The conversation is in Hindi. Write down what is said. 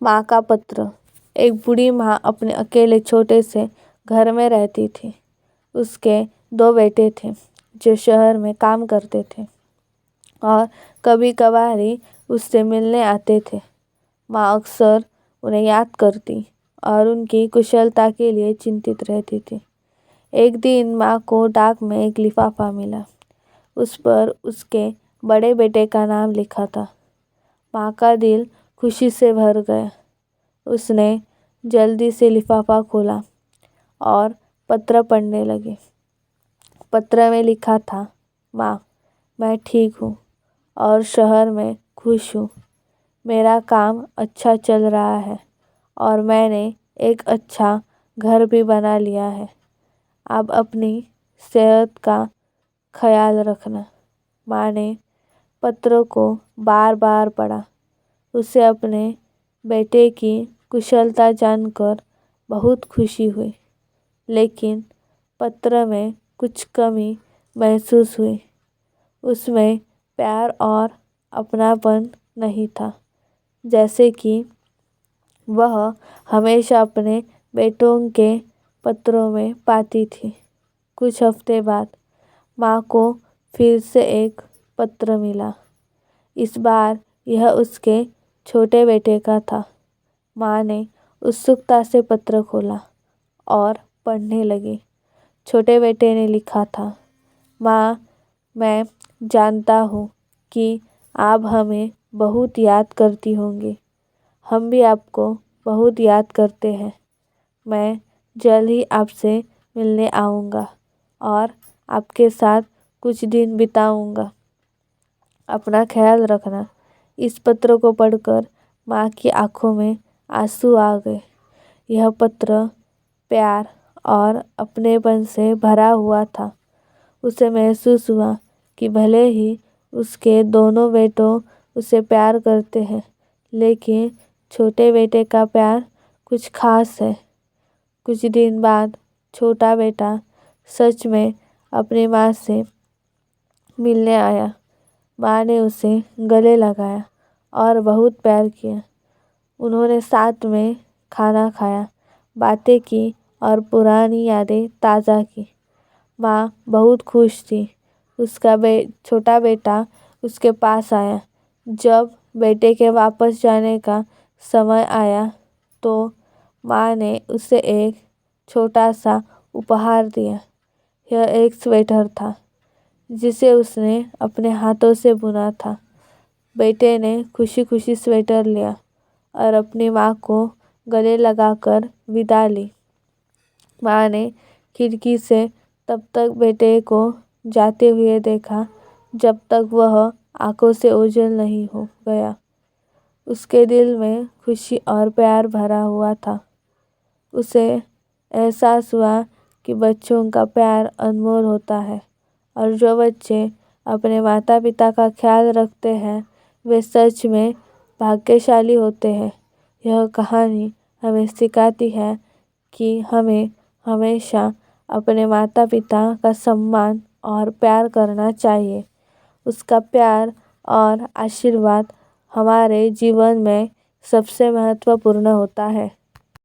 माँ का पत्र। एक बूढ़ी माँ अपने अकेले छोटे से घर में रहती थी। उसके 2 बेटे थे जो शहर में काम करते थे और कभी कभार ही उससे मिलने आते थे। माँ अक्सर उन्हें याद करती और उनकी कुशलता के लिए चिंतित रहती थी। एक दिन माँ को डाक में एक लिफाफा मिला। उस पर उसके बड़े बेटे का नाम लिखा था। माँ का दिल खुशी से भर गया। उसने जल्दी से लिफाफा खोला और पत्र पढ़ने लगी। पत्र में लिखा था, माँ, मैं ठीक हूँ और शहर में खुश हूँ। मेरा काम अच्छा चल रहा है और मैंने एक अच्छा घर भी बना लिया है। अब अपनी सेहत का ख्याल रखना। माँ ने पत्र को बार बार पढ़ा। उसे अपने बेटे की कुशलता जानकर बहुत खुशी हुई, लेकिन पत्र में कुछ कमी महसूस हुई। उसमें प्यार और अपनापन नहीं था, जैसे कि वह हमेशा अपने बेटों के पत्रों में पाती थी। कुछ हफ्ते बाद माँ को फिर से एक पत्र मिला। इस बार यह उसके छोटे बेटे का था। माँ ने उत्सुकता से पत्र खोला और पढ़ने लगी। छोटे बेटे ने लिखा था, माँ, मैं जानता हूँ कि आप हमें बहुत याद करती होंगी। हम भी आपको बहुत याद करते हैं। मैं जल्द ही आपसे मिलने आऊँगा और आपके साथ कुछ दिन बिताऊँगा। अपना ख्याल रखना। इस पत्र को पढ़कर माँ की आंखों में आंसू आ गए। यह पत्र प्यार और अपनेपन से भरा हुआ था। उसे महसूस हुआ कि भले ही उसके दोनों बेटों उसे प्यार करते हैं, लेकिन छोटे बेटे का प्यार कुछ खास है। कुछ दिन बाद छोटा बेटा सच में अपनी माँ से मिलने आया। माँ ने उसे गले लगाया और बहुत प्यार किया। उन्होंने साथ में खाना खाया, बातें की और पुरानी यादें ताज़ा की। माँ बहुत खुश थी। उसका छोटा बेटा उसके पास आया। जब बेटे के वापस जाने का समय आया तो माँ ने उसे एक छोटा सा उपहार दिया। यह एक स्वेटर था जिसे उसने अपने हाथों से बुना था। बेटे ने खुशी खुशी स्वेटर लिया और अपनी माँ को गले लगाकर विदा ली। माँ ने खिड़की से तब तक बेटे को जाते हुए देखा जब तक वह आंखों से ओझल नहीं हो गया। उसके दिल में खुशी और प्यार भरा हुआ था। उसे एहसास हुआ कि बच्चों का प्यार अनमोल होता है और जो बच्चे अपने माता पिता का ख्याल रखते हैं वे सच में भाग्यशाली होते हैं। यह कहानी हमें सिखाती है कि हमें हमेशा अपने माता पिता का सम्मान और प्यार करना चाहिए। उसका प्यार और आशीर्वाद हमारे जीवन में सबसे महत्वपूर्ण होता है।